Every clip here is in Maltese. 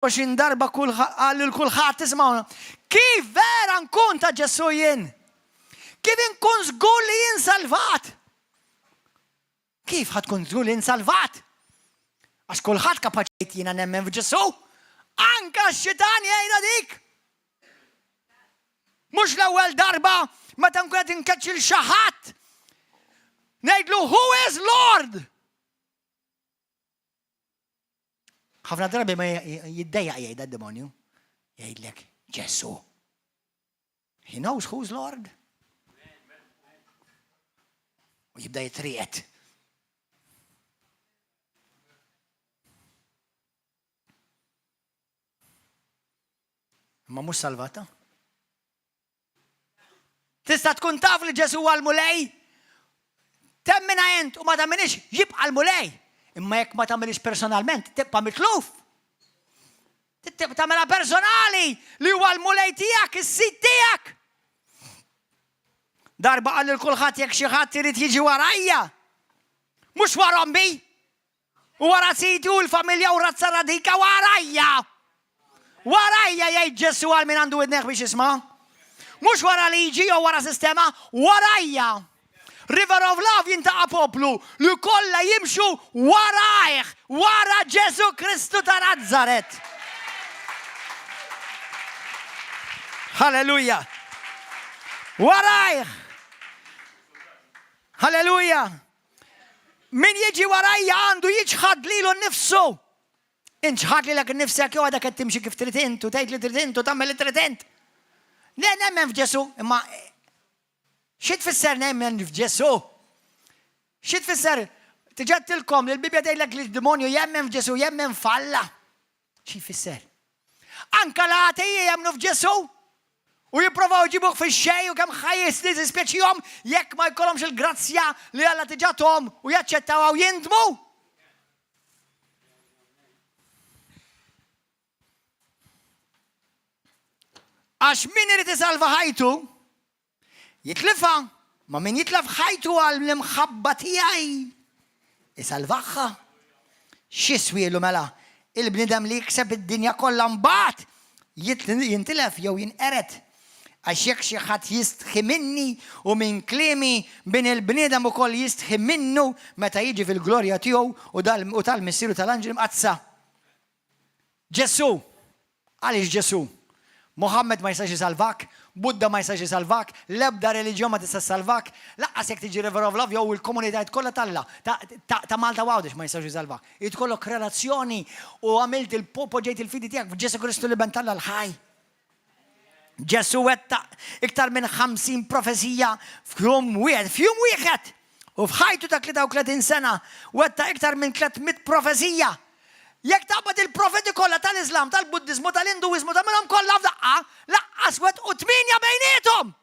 20 darba għal kulħadd tismawna. Kif vera nkun ta' Ġesu jien? Kif nkun żgur li jien salvat? Kif ħadkun żgur li jien salvat? Għax kulħadd kapaċi jiena nemmen f'Ġesu. Anka x-xitan jgħidha dik. Mhux l-ewwel darba meta nkun qed inkeċċil xi ħadd ngħidlu Who is Lord? ħafna drabi ma jiddejjaq jgħidha d-demonju. Jgħidlek Ġesu. He knows who's Lord. U jibda jitriqet. Ma mhux salvata. Tista' tkun taf li Ġesu għal-mulej. Temmina ent u ma tamminix jibqa' l-mulej. Imma jekk ma tagħmilx personalment, tibqa' mitluf. Tagħmilha personali li huwa l-mulej tiegħek, is-sit tiegħek. Darba qal lil kulħadd jekk xi ħadd irid jiġi warajja. Mhux wara ommi. U wara siti u l-familja u razza radika warajja. Warajja jgħid Ġesu għal min għandu widneħ biex jisma'. Mhux wara liġi jew wara sistema, warajja. River of Love jintaqa' poplu li kollha jimxu warajh, wara Ġesu Kristu ta' Nazaret. Halleluja. Warajh. Halleluja. Min jiġi warajja għandu jiġħad lilu nnifsu. Inċħad lilek innifsek jew għadek qed timxi kif trid int u tgħid li trid int u tagħmel li trid int. Nemmen f'Ġesu, imma xi tfisser nemmen f'Ġesu? Xi tfisser tiġattilkom li l-Bibja tgħidlek li d-demonju jemmen f'Ġesu, jemmen falla. Xi jfisser? Anka l-atejji jemmnu f'Ġesu u jipprovaw jġibuh fix-xejn u kemm ħajjis li tispjaċihom jekk ma jkollhomx il-grazzja li Alla tiġathom u jaċċettaw u jindmu. Għax min irid isalva ħajtu jitlifha, ma min jitlef ħajtu għall-imħabba tiegħi isalvaħħa. X'iswielu mela il-bniedem li jikseb id-dinja kollha mbagħad jintilef jew jinqered. Għax jekk xi ħadd jistħi minni u minn kliemi bin il-bniedem ukoll jistħi minnu meta jiġi fil-glorja tiegħu u tal-missieru tal-anġel mqazza. Ġesu. Għaliex Ġesu? Muhammad ma jistax jisalvak, Buddha ma jistax jisalvak, l-ebda reliġjon ma tista' salvak, laqqas jekk tiġi River of Love jew il-komunitajiet kollha talla ta' Malta Għawdex ma jistax jisalvak. Jitkollok relazzjoni u għamilt poġġejt il-fidi tiegħek f'Ġesu Kristu li ben talla l-ħaj. Ġesu wettaq iktar minn 50 profezija f'jum wieħed. U f'ħajtu ta' 33 sena wettaq iktar minn 300 profezija. Jekk taqbad il-profeti kollha tal-Islam, tal-Buddiżmu, tal-Induiżmu, tagħmilhom kollha f'daqqa, laqqas wettqu 8 bejniethom.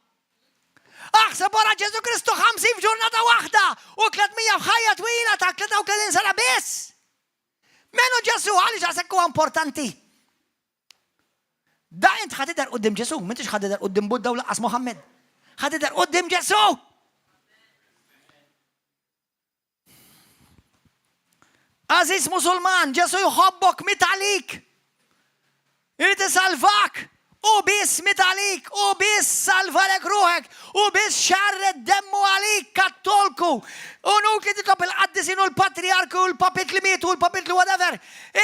Aħseb wara Ġesu Kristu 50 f'ġurnata waħda u 300 f'ħajja twila ta' 33 sena biss. Menu Ġesu għaliex għasek huwa importanti. Da int ħadidher quddiem Ġesu, m'intix ħadidher quddiem Buddha u laqqas Muhammad. Ħadidher quddiem Ġesu. Aziz Musulman, Ġesu jħobbok mitalik. Irid isalvak. U biss mitalik. U biss salvalek ruħek. U biss xarred demmu għalik kattolku. U nuk li titlob il-qaddisin u l-patriarku u l-papit li mitu u l-papit li whatever.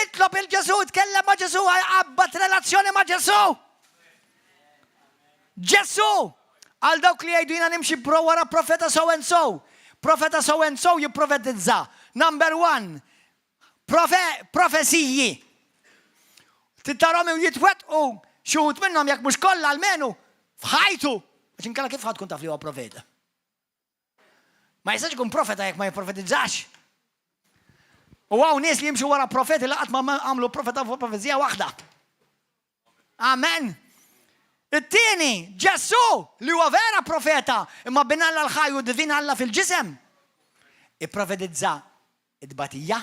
Itlob il-Ġesu, tkellem ma' Ġesu, għabbat relazzjoni ma' Ġesu. Ġesu. Għal dawk li għajdu jina nimxi wara profeta so and so. Profeta so and so jipprofetizza. Number 1. Profesiji. Tittarom jitwetqu xuħut minnhom jekk mhux kollha almenu f'ħajtu. Għax inkella kif ħadd tkun taf li huwa profeta? Ma jistax ikun profeta jekk ma jipprofetizzax. U hawn nies li jimxu wara profeti li qatt ma għamlu profeta fuq profezija waħda. Amen. It-tieni, Ġesu li huwa vera profeta imma bin Alla l-ħaj u divin Alla fil-ġisem. Ipprofetizza id-batija,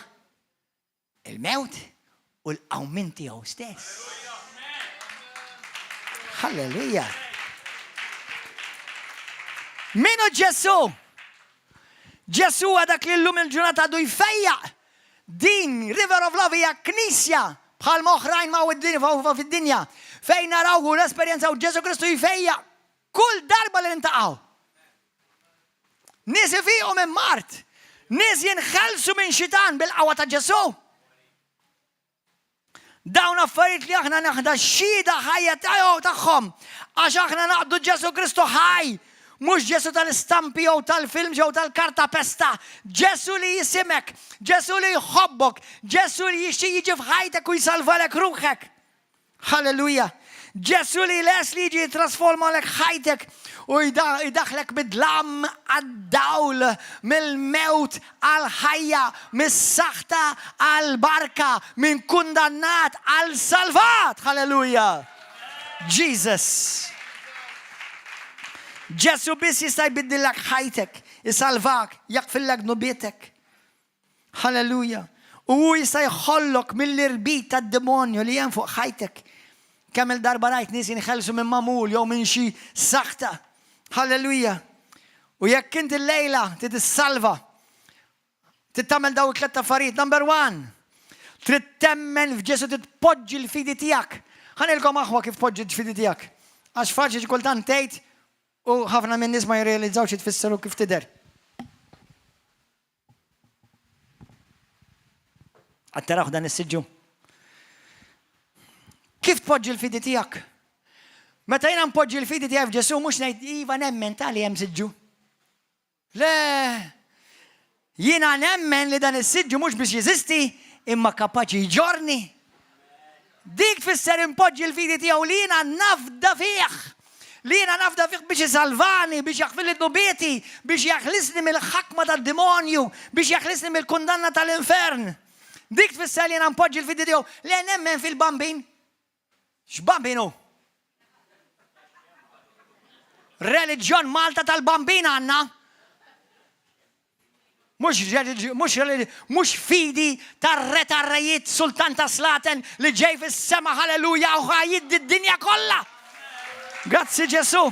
il-mewt u l-qawmin tiegħu stess. Halleluja. Minu Ġesu? Ġesu għadak li l-lum il-ġurnata għadu jfejjaq. Din River of Love hija knisja bħal moħrajn ma' fid-dinja fejn narawhu l-esperjenza u Ġesu Kristu jfejja kull darba li nintaqgħu. Nies ifiqu minn Mart, nies jinħelsu minn xitan bil-qawwa ta' Ġesu. Dawn affarijiet li aħna naħda xhieda ħajja tagħhom għax aħna naqdu Ġesu Kristu ħaj, mhux Ġesu tal-istampi jew tal-film jew tal-karta pesta. Ġesu li jisimek, Ġesu li jħobbok, Ġesu li jixtieq jiġi f'ħajtek u jsalvalek ruħek. Halleluja. Ġesu li les li jiġi jitrasformalek ħajtek u jidaħlek bid-dlam għad-dawl, mill-mewt għal-ħajja, mis-saħta għal-barka, minn kundannat għal-salvat. Halleluja. Jesus. Ġesu biss jista' jbiddilek ħajtek, jisalvak, jaqfillek nubietek. Halleluja. U hu jista' jħollok mill-irbit tad-demonju li hemm fuq ħajtek. Kemm il-darba rajt nies jinħelsu minn mamul jew minn xi saħta. Halleluja. U jekk inti llejla titissalva, tittamel daw it-tliet affarijiet. Number 1, trid temmen f'Ġesu titpoġġi l-fidi tiegħek. Ħanilkom aħwa kif tpoġġi l-fidi tiegħek. Għax faċli kultant tgħid u ħafna minn nies ma jirrealizzawx xi tfisser u kif tidher. Attaraw dan is-siġġu. Kif tpoġġi l-fidi tiegħek? Meta jiena npoġġi l-fidi tiegħi f'Ġesu mhux ngħid iva nemmen tali hemm siġġu. Le, jiena nemmen li dan is-siġġu mhux biex jeżisti imma kapaċi jġorni. Dik tfisser impoġġi l-fidi tiegħu li jiena nafda fih. Li jiena nafda fih biex isalvani, biex jaħfilli dubieti, biex jaħlisni mill-ħakma tad-demonju, biex jaħlisni mill-kundanna tal-infern. Dik tfisser li jiena npoġġi l-fidi tiegħu li nemmen fil-bambin. X'bambin hu? Reliġjon Malta tal-bambin għandna. Mhux fidi tar-re tar-rejiet Sultan ta' Slaten li ġej fis-sema halleluja u ħajjid id-dinja kollha. Grazzi Ġesu.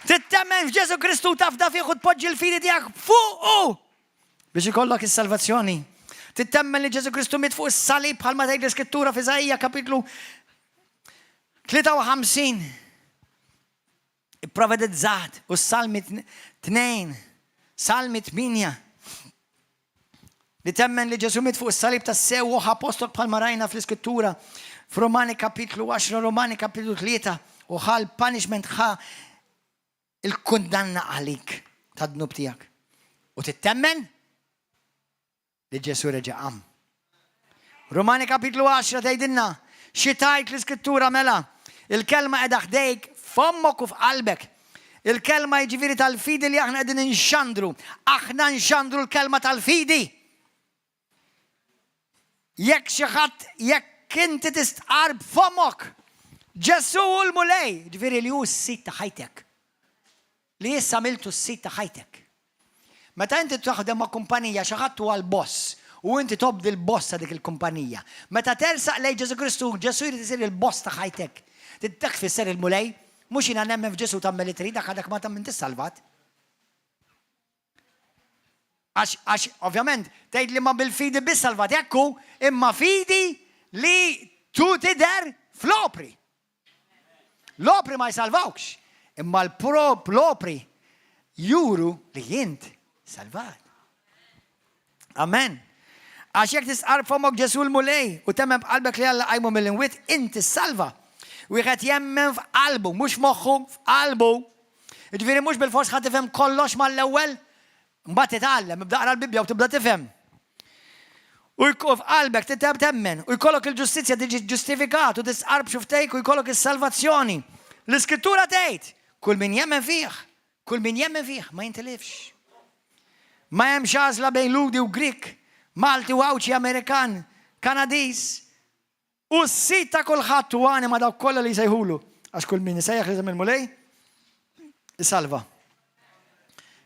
Tittemmen f'Ġesu Kristu tafda fih u tpoġġi l-fidi tiegħek fuqu biex ikollok is-salvazzjoni. Tittemmen li Ġesu Kristu miet fuq is-salib bħalma tgħid l-Iskrittura f'Iżajja kapitlu 53. Ipprovedet żgħat u s-Salmi 2, Salmi 8. Li temmen li Ġesu miet fuq is-salib tas-sew u apostol bħalma rajna fl-Iskrittura f'Romani kapitlu 10, Romani kapitlu 3 u ħal punishment il-kundanna għalik tad-dnub tiegħek. U tittemmen li Ġesu reġa' qam. Romani kapitlu 10 tgħidilna xi tajt l-Iskrittura mela. Il-kelma qiegħda ħdejk f'ommok u f'qalbek. Il-kelma jiġifieri tal-fidi li aħna qegħdin inxandru. Aħna nxandru l-kelma tal-fidi. Jekk xi ħadd jekk inti tistqarb f'ommok. Ġesu hu l-mulej, jiġifieri li hu s-sit ta' ħajtek. Li issa miltu s-sit ta' ħajtek. Meta inti taħdem ma' kumpanija xi ħadd huwa l-boss u inti tobdi l-boss ta' dik il-kumpanija. Meta tersaq lejn Ġesu Kristu, Ġesu jrid isir il-boss ta' ħajtek. Tiddak fisser il-mulej, mhux jiena nemmen f'Ġesu tagħmel li trid dak ma tagħmel tissalvat. Għax ovvjament tgħid li ma bil-fidi biss salvat jekk hu, imma fidi li tu tidher fl-opri. L-opri ma jsalvawx, imma l-opri juru li jint salvat. Amen. Għax jekk tisqarb f'ommok Ġesu l-mulej u temmem b'qalbek li Alla qajmu mill-imwiet, inti salva. Wieħed jemmen f'qalbu, mhux moħħu, f'qalbu. Jiġifieri mhux bil-fors ħadd tifhem kollox mal-ewwel, mbagħad titgħallem, ibda qra l-Bibja u tibda tifhem. U f'qalbek temmen u jkollok il-ġustizzja tiġi ġustifikat u tisqarb xuftejk u jkollok is-salvazzjoni. L-Iskrittura tgħid, kull min jemmen fih ma jintilifx. Ma hemmx għażla bejn Ludi u Grik, Malti u Awċi Amerikan, Kanadiż. U s-sit ta' kulħadd u anima dawk kollha li jsejħulu. Għax kull min isejjaħ li il-mulej, isalva.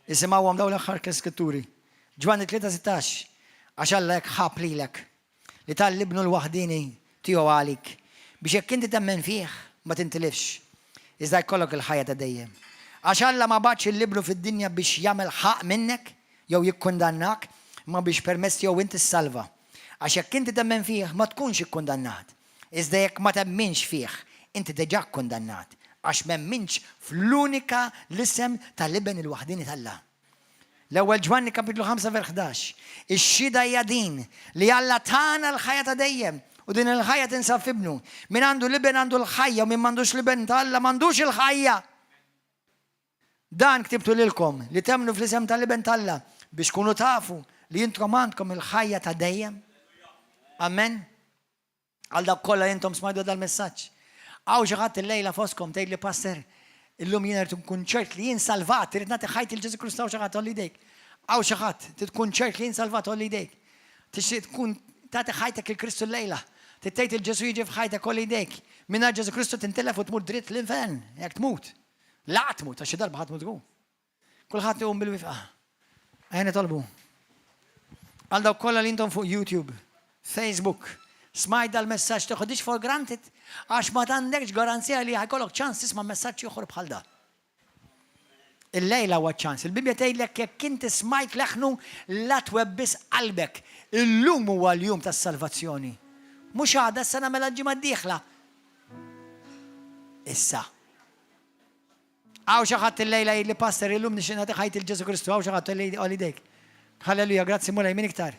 Isimgħuhom dawn l-aħħar Skritturi. Ġwanni 3:16. Għax Alla hekk ħab lilek li tal-libnu l-waħdini tiegħu għalik biex jekk inti temmen fih ma tintilifx. Iżda jkollok il-ħajja ta' dejjem. Għax Alla ma bagħatx il-libru fid-dinja biex jagħmel ħaq minnek jew jikkundannak, ma biex permess jew inti s-salva. Għax jekk inti temmen fih ma tkunx ikkundannat. Iżda jekk ma temminx fih, inti diġà kkundannat. Għax m'emminx fl-unika l-isem tal-iben il-waħdini tal-Alla. L-ewwel Ġwanni kapitlu 5 vers 11. Ix-xhieda hija din li Alla tagħna l-ħajja ta' dejjem u din il-ħajja tinsab f'ibnu. Min għandu l-iben għandu l-ħajja u min m'għandux l-iben tal-Alla m'għandux il-ħajja. Dan ktibtu lilkom li temnu fl-isem tal-iben tal-Alla biex kunu tafu li jintkom għandkom il-ħajja ta' dejjem. Amen. Għal dak kollha intom smajdu dal-messaġġ. Għaw xi ħadd il-lejla foskom tgħid li pastor illum jien irid nkun ċert li jien salvat, irid nagħti ħajti l-Ġesu Kristu xi ħadd olli jdejk. Għaw xi ħadd tkun ċert li jien salvat olli jdejk. Tixtieq tkun tagħti ħajtek il-Kristu l-lejla. Tgħid il-Ġesu jiġi f'ħajtek olli jdejk. Mingħajr Ġesu Kristu tintilef u tmur dritt l-infern jekk tmut. La tmut għax xi darba ħadd tmut. Kulħadd iqum bil-wifqa. Ejja nitolbu. Għal dawk kollha li intom fuq YouTube, Facebook, smajt dal-messaġġ toħodix for granted għax ma t'għandekx garanzija li ħajkollok ċans tisma' messaġġ ieħor bħal da. Il-lejla huwa ċans. Il-Bibja tgħidlek jekk inti smajt leħnu la twebbis qalbek. Illum huwa l-jum tas-salvazzjoni. Mhux għada s-sena mela ġimgħa d-dieħla. Issa. Għaw xi ħadd il-lejla jgħid li pastor illum nixtieq nagħti ħajti l-Ġesu Kristu, għaw xi ħadd għalidejk. Halleluja, grazzi mulej, min iktar.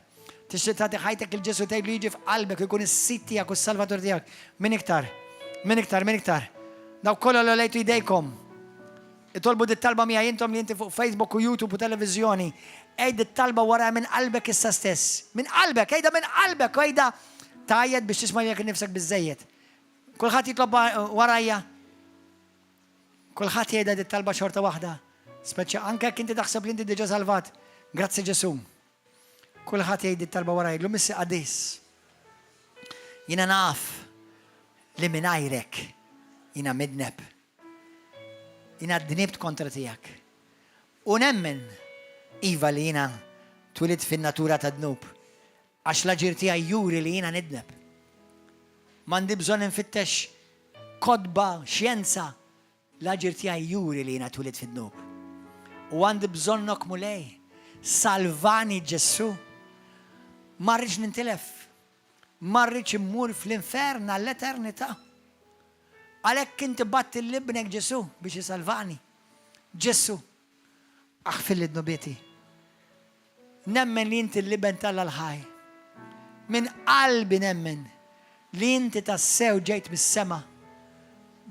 Tixtieq tagħti ħajtek il-Ġesu tgħid li jiġi f'qalbek ikun is-sit tiegħek u s-Salvatur tiegħek. Min iktar? Min iktar? Min iktar? Daw kollha li lejtu jdejkom. Itolbu dit-talba miegħi intom li inti fuq Facebook u YouTube u televiżjoni. Ejd it-talba wara minn qalbek issa stess. Minn qalbek, ejda minn qalbek, ejda tajjed biex tisma' jekk nifsek biżejjed. Kulħadd jitlob warajja. Kulħadd jgħidha dit-talba xorta waħda. Speċja anke jekk inti taħseb li inti diġà salvat. Grazzi Ġesu. Kulħadd jgħid it-talba warajja. Llum issi qadis. Jiena naf li mingħajrek jiena midneb. Jiena dnibt kontra tiegħek. U nemmen iva li jiena twilid fin-natura ta' dnub. Għax l-aġir tiegħi juri li jiena nidneb. M'għandi bżonn infittex kodba, xjenza. L-aġir tiegħi juri li jiena twilid fin-dnub. U għandi bżonnok mulej. Salvani Ġesu. Ma rridx nintilef. Ma rridx immur fl-infern għall-eternità. Għalhekk inti batti l-ibnek Ġesu biex isalvani. Ġesu, aħfil id-nubieti. Nemmen li inti l-liben tal-ħaj. Min qalbi nemmen li inti tassew ġejt mis-sema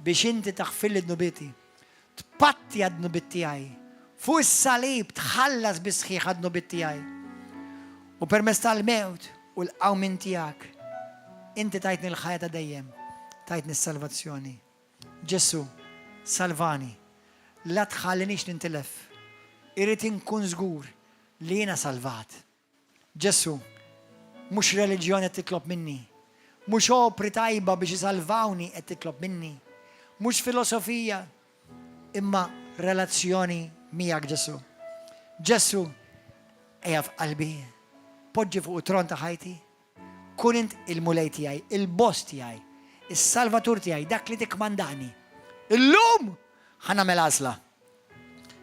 biex inti taħfil id-nubieti. Tpatti għad-nubit tiegħi. Fuq is-salib tħallas bisħiħ għad-nubit tiegħi. U permezz tal-mewt u l-qawmin tiegħek inti tajtni l-ħajja ta' dejjem. Tajtni s-salvazzjoni. Ġesu, salvani. La tħallinix nintilef. Irrid inkun żgur li jiena salvat. Ġesu, mhux reliġjoni qed titlob minni. Mhux opri tajba biex isalvawni qed titlob minni. Mhux filosofija, imma relazzjoni miegħek Ġesu. Ġesu, ejja f'qalbi. Poġġi fuq tron ta' ħajti. Kun int il-mulej tiegħi, il-boss tiegħi. Is-Salvatur tiegħi, dak li tikmandani. Illum ħanamel għażla.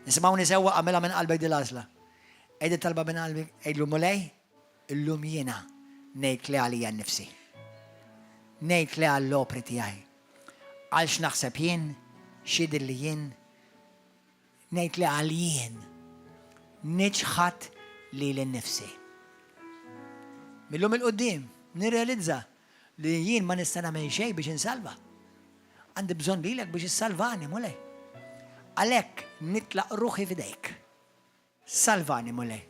Nisimgħuni sewwa għamilha minn qalbek din l-għażla. Ejd talba minn qalbek, ejdlu mulej, illum jiena ngħid li għalija nnifsi. Ngħid li għall-opri tiegħi. Għalx naħseb jien, x'jidher li jien, ngħid li għal jien niġħad li l-nifsi. Millum il-qoddim nirrealizza li jien ma nista' nagħmel xejn biex insalva. Għandi bżonn lilek biex issalvani mulej. Għalhekk nitlaq ruħi f'idejk. Salvani mulej.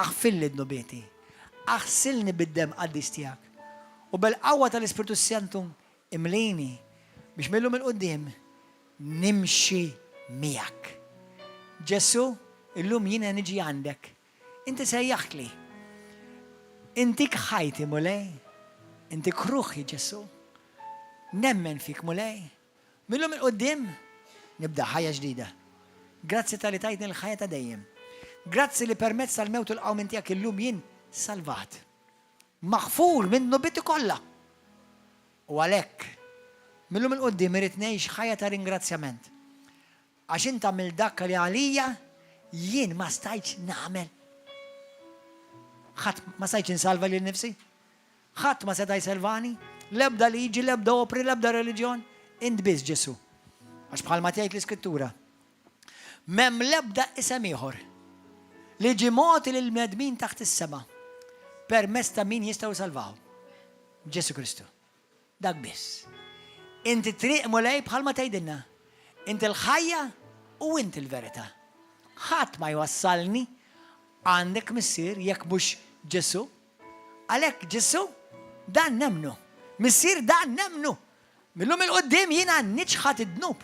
Aħfilli d-nubieti. Aħsilni bid-dem qaddis tiegħek. U bil-qawwa tal-Ispiritu Santu imlini biex millum il-qoddim nimxi miegħek. Ġesu, illum jiena niġi għandek. Inti sejjaħtli. Intik ħajti mulej. Intik ruħi Ġesu. Nemmen fik mulej. Millum il-qoddim nibda ħajja ġdida. Grazzi tal-li tajtni l-ħajja ta' dejjem. Grazzi li permezz tal-mewt u l-qawmin tiegħek illum jien salvat. Maħfur minn nubiti kollha. U għalhekk millum il-qoddim irid ngħix ħajja ta' ringrazzjament. Għax inta mill dak li għalija jien ma stajtx nagħmel. ħadd ma sajtx insalva lil nifsi. ħadd ma seta' jsalvani. L-ebda liġi, l-ebda opri, l-ebda reliġjon, int biss Ġesu. Għax bħalma tgħid l-Iskrittura. M'hemm l-ebda isem ieħor li ġie mogħti lil bnedmin taħt is-sema permezz ta' min jistgħu jsalvaw. Ġesu Kristu. Dak biss. Inti triq mulej bħalma tgħidilna. Inti l-ħajja u inti l-verità. Ħadd ma jwassalni għandek missier jekk mhux Ġesu. Għalhekk Ġesu dan nemnu. Missier dan nemnu. Millum il-qoddim jiena niċħat id-dnub.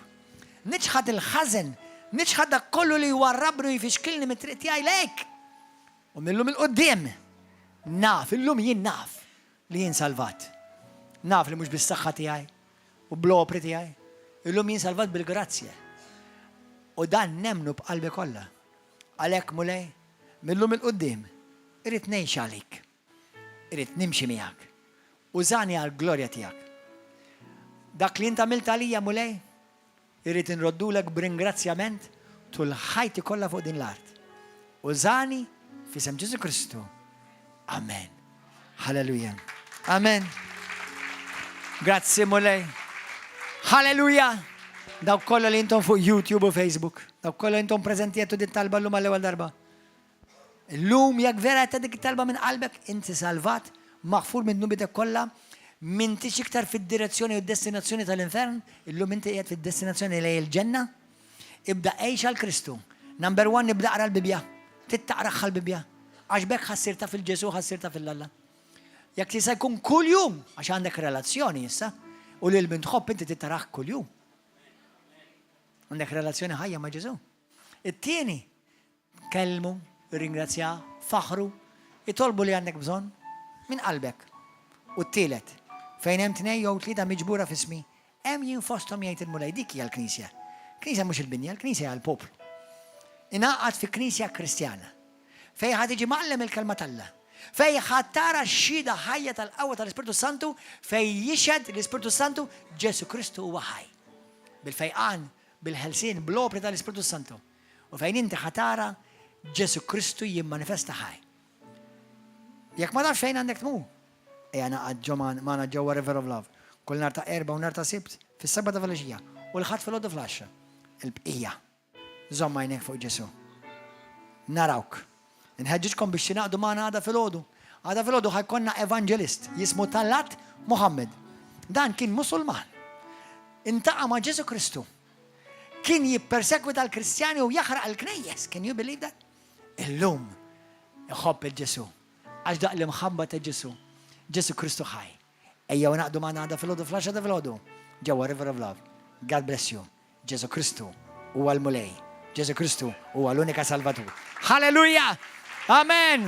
Niċħat il-ħażen. Niċħat dak kollu li jwarrabni jfixkilni mit-triq tiegħi lejk. U millum il-qoddim naf, illum jien naf li jien salvat. Naf li mhux bis-saħħa tiegħi u bl-opri tiegħi. Illum jien salvat bil-grazzja. U dan nemnu b'qalbi kollha. Għalhekk mulej, millum il-qoddim irid ngħix għalik. Irid nimxi miegħek. Użani għall-glorja tiegħek. Dak li int għamilt għalija mulej, irid inroddulek b'ringrazzjament tul ħajti kollha fuq din l-art. Użani f'isem Ġesu Kristu. Amen. Halleluja. Amen. Grazzi mulej. Halleluja. Dawk kollha li intom fuq YouTube u Facebook. Dawk kollha intom preżenti qed din talba llum għall-ewwel darba. Illum jekk vera qed dik talba minn qalbek, inti salvat, maħfur minn nubitek kollha, m'intix iktar fid-direzzjoni u d-destinazzjoni tal-infern, illum inti qiegħed fid-destinazzjoni lejn il-ġenna. Ibda għejx għal Kristu. Number 1 ibda qra l-Bibja. Tittaqraħ l-Bibja. Għax bekk ħassirta fil-Ġesu, ħassirta fil-Alla. Jekk tista' jkun kuljum għax għandek relazzjoni issa u lil bint tħobb inti tittaraħ kuljum. Għandek relazzjoni ħajja ma' Ġesu. It-tieni kellmu, ringrazzja, faħru, itolbu li għandek bżonn minn qalbek. U t-tielet, fejn hemm tnejn jew tlieta miġbura f'ismi, hemm jien fosthom jgħid il-mulej dik hija l-Knisja. Knisja mhux il-binja, l-Knisja hija l-poplu. Ingħaqad fi Knisja Kristjana. Fejn ħad tiġi mgħallem il-kelma tal-Alla. Fejn ħadd tara x-xhieda ħajja tal-qawwa tal-Ispirtu Santu, fejn jixhed l-Ispirtu Santu Ġesu Kristu huwa ħaj. Bil-fejqan, bil-ħelsien, bl-opri tal-Ispirtu Santu. U fejn inti ħatara Ġesu Kristu jimmanifesta ħaj. Jekk ma nafx fejn għandek tmur, naqgħod ġomana ġewwa River of Love. Kull nhar ta' erba' u nhar ta' sibt fis-seba' ta' filgħaxija u l-ħadd fil-għodu fl-għaxxa. Il-bqija. Żomm għajnejk fuq Ġesu. Narawk. Nħeġġiġkom biex tingħaqdu magħna għada fil-għodu. Għada fil-għodu ħajkonna evangelist jismu Tallat Muhammad. Dan kien Musulman. Intaqa' ma' Ġesu Kristu. Kien jippersekwita l-Kristjani u jaħraq l-knejjes. Can you believe that? Illum iħobb il-Ġesu. Għax daq li mħabba ta' Ġesu. Ġesu Kristu ħaj. Ejjew naqdu magħna għada fil-għodu fl-għaxxa ta' fil-għodu. Ġewwa River of Love. God bless you. Ġesu Kristu huwa l-mulej. Ġesu Kristu huwa l-unika Salvatur. Halleluja! Amen!